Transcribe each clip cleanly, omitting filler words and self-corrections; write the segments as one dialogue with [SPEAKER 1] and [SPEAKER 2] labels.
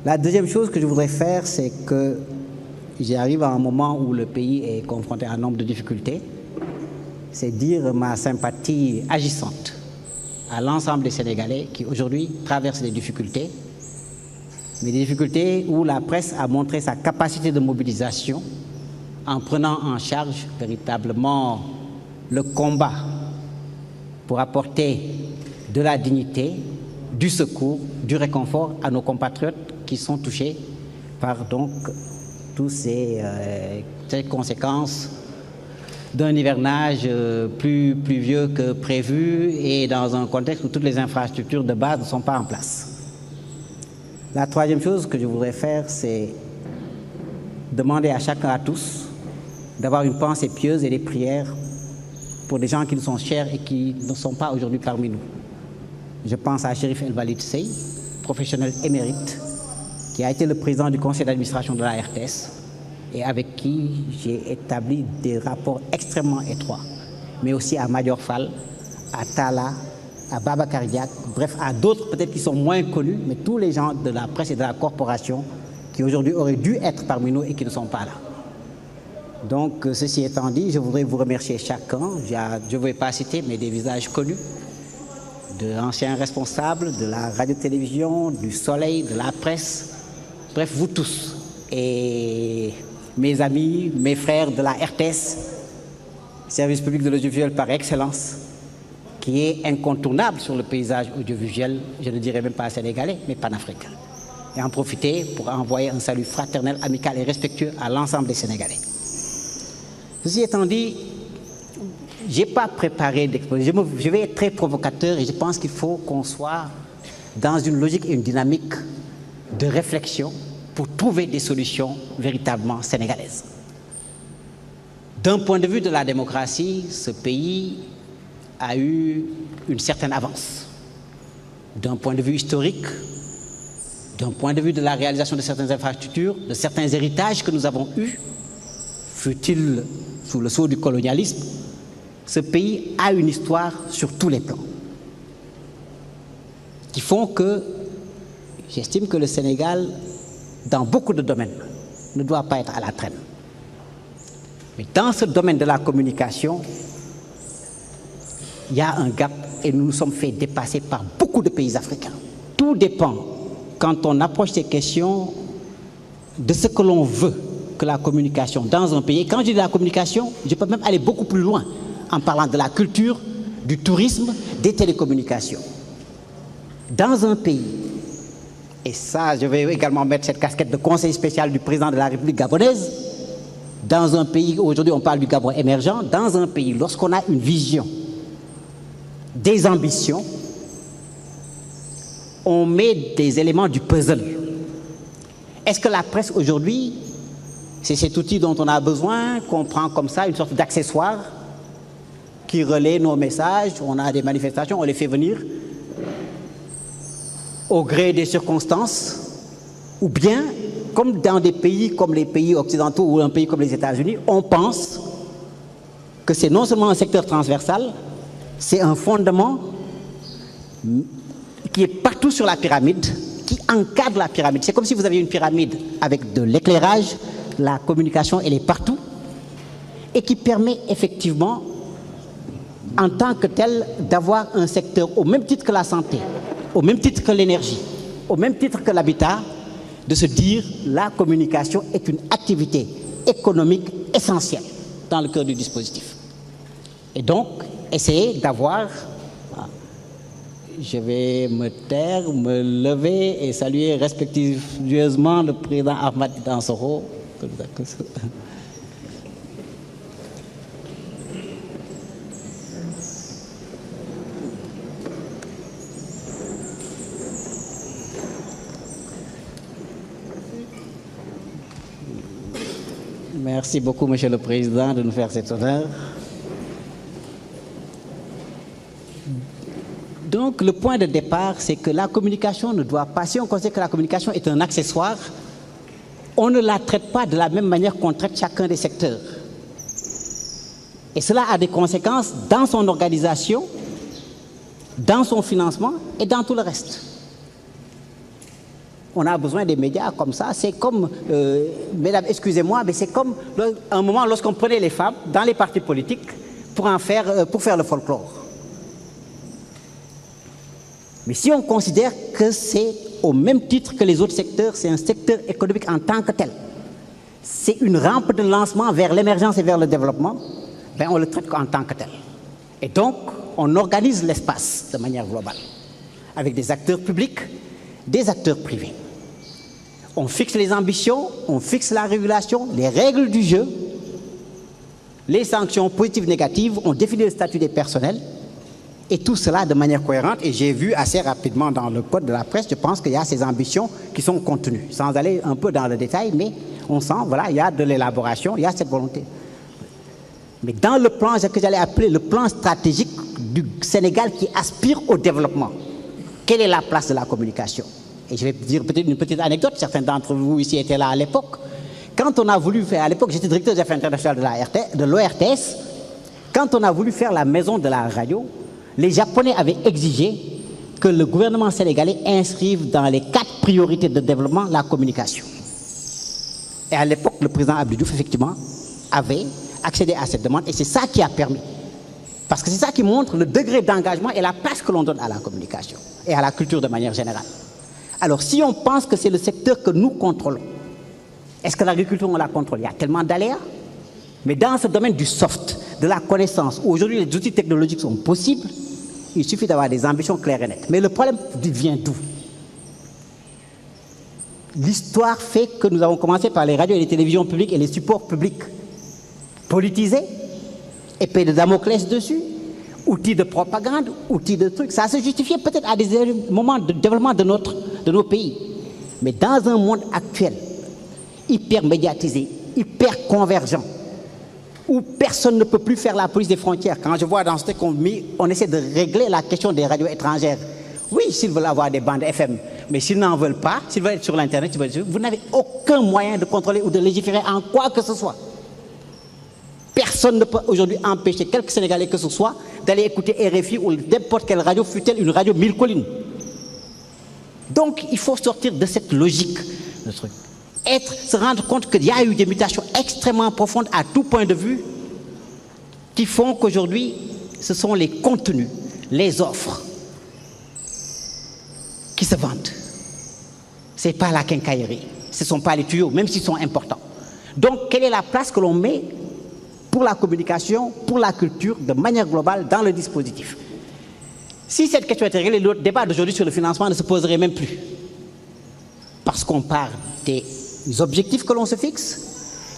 [SPEAKER 1] La deuxième chose que je voudrais faire, c'est que j'arrive à un moment où le pays est confronté à un nombre de difficultés, c'est dire ma sympathie agissante à l'ensemble des Sénégalais qui aujourd'hui traversent des difficultés, mais des difficultés où la presse a montré sa capacité de mobilisation en prenant en charge véritablement le combat pour apporter de la dignité, du secours, du réconfort à nos compatriotes qui sont touchés par donc toutes ces conséquences d'un hivernage plus pluvieux que prévu et dans un contexte où toutes les infrastructures de base ne sont pas en place. La troisième chose que je voudrais faire, c'est demander à chacun, à tous, d'avoir une pensée pieuse et des prières pour des gens qui nous sont chers et qui ne sont pas aujourd'hui parmi nous. Je pense à Chérif El Walid Sey, professionnel émérite, qui a été le président du conseil d'administration de la RTS et avec qui j'ai établi des rapports extrêmement étroits, mais aussi à Madior Fall, à Tala, à Babacar Diack, bref, à d'autres peut-être qui sont moins connus, mais tous les gens de la presse et de la corporation qui aujourd'hui auraient dû être parmi nous et qui ne sont pas là. Donc, ceci étant dit, je voudrais vous remercier chacun. Je ne vais pas citer, mais des visages connus, d'anciens responsables de la radio-télévision, du Soleil, de la presse, bref, vous tous, et mes amis, mes frères de la RTS, service public de l'audiovisuel par excellence, qui est incontournable sur le paysage audiovisuel, je ne dirais même pas sénégalais, mais panafricain. Et en profiter pour envoyer un salut fraternel, amical et respectueux à l'ensemble des Sénégalais. Ceci étant dit, je n'ai pas préparé d'exposé. Je vais être très provocateur et je pense qu'il faut qu'on soit dans une logique et une dynamique de réflexion pour trouver des solutions véritablement sénégalaises. D'un point de vue de la démocratie, ce pays a eu une certaine avance. D'un point de vue historique, d'un point de vue de la réalisation de certaines infrastructures, de certains héritages que nous avons eus, fut-il sous le sceau du colonialisme, ce pays a une histoire sur tous les plans qui font que j'estime que le Sénégal, dans beaucoup de domaines, ne doit pas être à la traîne. Mais dans ce domaine de la communication, il y a un gap et nous nous sommes fait dépasser par beaucoup de pays africains. Tout dépend, quand on approche ces questions, de ce que l'on veut que la communication dans un pays. Et quand je dis de la communication, je peux même aller beaucoup plus loin en parlant de la culture, du tourisme, des télécommunications. Dans un pays, et ça je vais également mettre cette casquette de conseiller spécial du président de la République gabonaise, dans un pays, aujourd'hui on parle du Gabon émergent, dans un pays, lorsqu'on a une vision, des ambitions, on met des éléments du puzzle. Est-ce que la presse aujourd'hui, c'est cet outil dont on a besoin, qu'on prend comme ça, une sorte d'accessoire qui relaie nos messages, on a des manifestations, on les fait venir au gré des circonstances, ou bien, comme dans des pays comme les pays occidentaux ou un pays comme les États-Unis, on pense que c'est non seulement un secteur transversal, c'est un fondement qui est partout sur la pyramide, qui encadre la pyramide. C'est comme si vous aviez une pyramide avec de l'éclairage, la communication, elle est partout, et qui permet effectivement, en tant que tel, d'avoir un secteur au même titre que la santé, au même titre que l'énergie, au même titre que l'habitat, de se dire la communication est une activité économique essentielle dans le cœur du dispositif. Et donc, essayer d'avoir, je vais me taire, me lever et saluer respectueusement le président Ahmad Dansoro. Merci beaucoup, Monsieur le Président, de nous faire cet honneur. Donc, le point de départ, c'est que la communication ne doit pas, si on considère que la communication est un accessoire, on ne la traite pas de la même manière qu'on traite chacun des secteurs. Et cela a des conséquences dans son organisation, dans son financement et dans tout le reste. On a besoin des médias comme ça. C'est comme, mesdames, excusez-moi, mais c'est comme un moment lorsqu'on prenait les femmes dans les partis politiques pour faire le folklore. Mais si on considère que c'est au même titre que les autres secteurs, c'est un secteur économique en tant que tel, c'est une rampe de lancement vers l'émergence et vers le développement, ben on le traite en tant que tel. Et donc, on organise l'espace de manière globale, avec des acteurs publics, des acteurs privés. On fixe les ambitions, on fixe la régulation, les règles du jeu, les sanctions positives, négatives, on définit le statut des personnels, et tout cela de manière cohérente. Et j'ai vu assez rapidement dans le code de la presse, je pense qu'il y a ces ambitions qui sont contenues, sans aller un peu dans le détail, mais on sent, voilà, il y a de l'élaboration, il y a cette volonté. Mais dans le plan, ce que j'allais appeler le plan stratégique du Sénégal qui aspire au développement, quelle est la place de la communication? Et je vais dire peut-être une petite anecdote, certains d'entre vous ici étaient là à l'époque. Quand on a voulu faire, à l'époque j'étais directeur des affaires internationales de l'ORTS, quand on a voulu faire la maison de la radio, les Japonais avaient exigé que le gouvernement sénégalais inscrive dans les 4 priorités de développement la communication. Et à l'époque, le président Abdou Diouf, effectivement, avait accédé à cette demande, et c'est ça qui a permis. Parce que c'est ça qui montre le degré d'engagement et la place que l'on donne à la communication et à la culture de manière générale. Alors, si on pense que c'est le secteur que nous contrôlons, est-ce que l'agriculture, on la contrôle? Il y a tellement d'aléas. Mais dans ce domaine du soft, de la connaissance, où aujourd'hui les outils technologiques sont possibles, il suffit d'avoir des ambitions claires et nettes. Mais le problème vient d'où? L'histoire fait que nous avons commencé par les radios et les télévisions publiques et les supports publics politisés, épée de Damoclès dessus, outils de propagande, outils de trucs. Ça se justifiait peut-être à des moments de développement de nos pays. Mais dans un monde actuel, hyper médiatisé, hyper convergent, où personne ne peut plus faire la police des frontières. Quand je vois dans ce texte on essaie de régler la question des radios étrangères. Oui, s'ils veulent avoir des bandes FM, mais s'ils n'en veulent pas, s'ils veulent être sur l'Internet, vous n'avez aucun moyen de contrôler ou de légiférer en quoi que ce soit. Personne ne peut aujourd'hui empêcher quelque Sénégalais que ce soit d'aller écouter RFI ou n'importe quelle radio, fût-elle une radio 1000 collines. Donc, il faut sortir de cette logique, le truc. Se rendre compte qu'il y a eu des mutations extrêmement profondes à tout point de vue qui font qu'aujourd'hui, ce sont les contenus, les offres qui se vendent. Ce n'est pas la quincaillerie, ce ne sont pas les tuyaux, même s'ils sont importants. Donc, quelle est la place que l'on met pour la communication, pour la culture, de manière globale, dans le dispositif? Si cette question était réglée, le débat d'aujourd'hui sur le financement ne se poserait même plus. Parce qu'on parle des objectifs que l'on se fixe,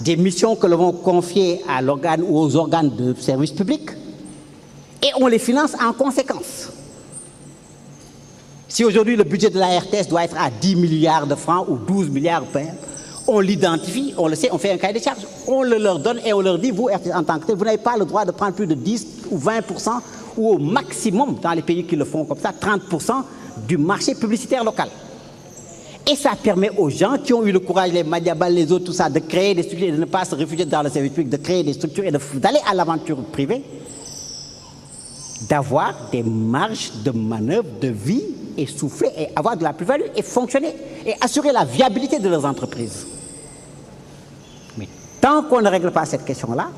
[SPEAKER 1] des missions que l'on va confier à l'organe ou aux organes de service public, et on les finance en conséquence. Si aujourd'hui le budget de la RTS doit être à 10 milliards de francs ou 12 milliards, on l'identifie, on le sait, on fait un cahier de charges, on le leur donne et on leur dit, vous, RTS, en tant que tel, vous n'avez pas le droit de prendre plus de 10 ou 20%, ou au maximum, dans les pays qui le font comme ça, 30% du marché publicitaire local. Et ça permet aux gens qui ont eu le courage, les Madiabal, les autres, tout ça, de créer des structures et de ne pas se réfugier dans le service public, de créer des structures et d'aller à l'aventure privée, d'avoir des marges de manœuvre, de vie, et souffler, et avoir de la plus-value, et fonctionner, et assurer la viabilité de leurs entreprises. Mais tant qu'on ne règle pas cette question-là,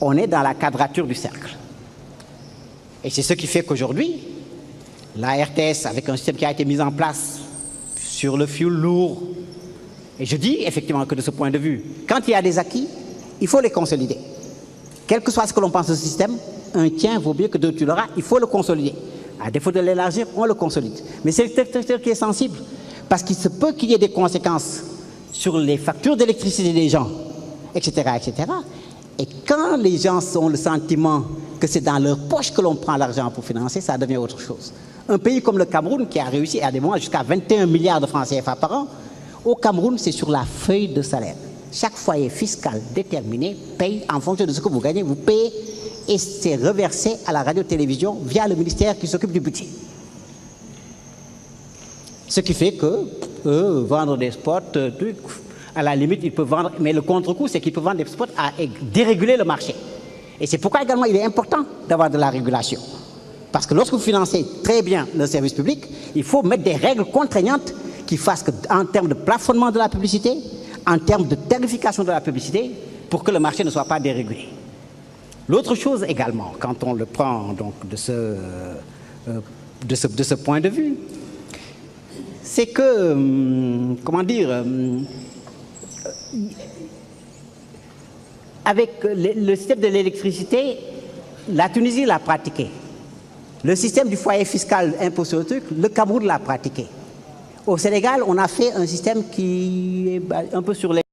[SPEAKER 1] on est dans la quadrature du cercle. Et c'est ce qui fait qu'aujourd'hui, la RTS, avec un système qui a été mis en place sur le fioul lourd, et je dis effectivement que de ce point de vue, quand il y a des acquis, il faut les consolider. Quel que soit ce que l'on pense de ce système, un tien vaut mieux que deux tu l'auras, il faut le consolider. À défaut de l'élargir, on le consolide. Mais c'est le secteur qui est sensible, parce qu'il se peut qu'il y ait des conséquences sur les factures d'électricité des gens, etc., etc. Et quand les gens ont le sentiment que c'est dans leur poche que l'on prend l'argent pour financer, ça devient autre chose. Un pays comme le Cameroun, qui a réussi à des moments jusqu'à 21 milliards de francs CFA par an, au Cameroun, c'est sur la feuille de salaire. Chaque foyer fiscal déterminé paye en fonction de ce que vous gagnez, vous payez, et c'est reversé à la radio-télévision via le ministère qui s'occupe du budget. Ce qui fait que vendre des spots, à la limite, ils peuvent vendre, mais le contre-coup, c'est qu'ils peuvent vendre des spots à déréguler le marché. Et c'est pourquoi également il est important d'avoir de la régulation. Parce que lorsque vous financez très bien le service public, il faut mettre des règles contraignantes qui qui fasse qu'en termes de plafonnement de la publicité, en termes de tarification de la publicité, pour que le marché ne soit pas dérégulé. L'autre chose également, quand on le prend donc de ce point de vue, c'est que, comment dire, avec le système de l'électricité, la Tunisie l'a pratiqué. Le système du foyer fiscal impôt sur le truc, le Cameroun l'a pratiqué. Au Sénégal, on a fait un système qui est un peu sur les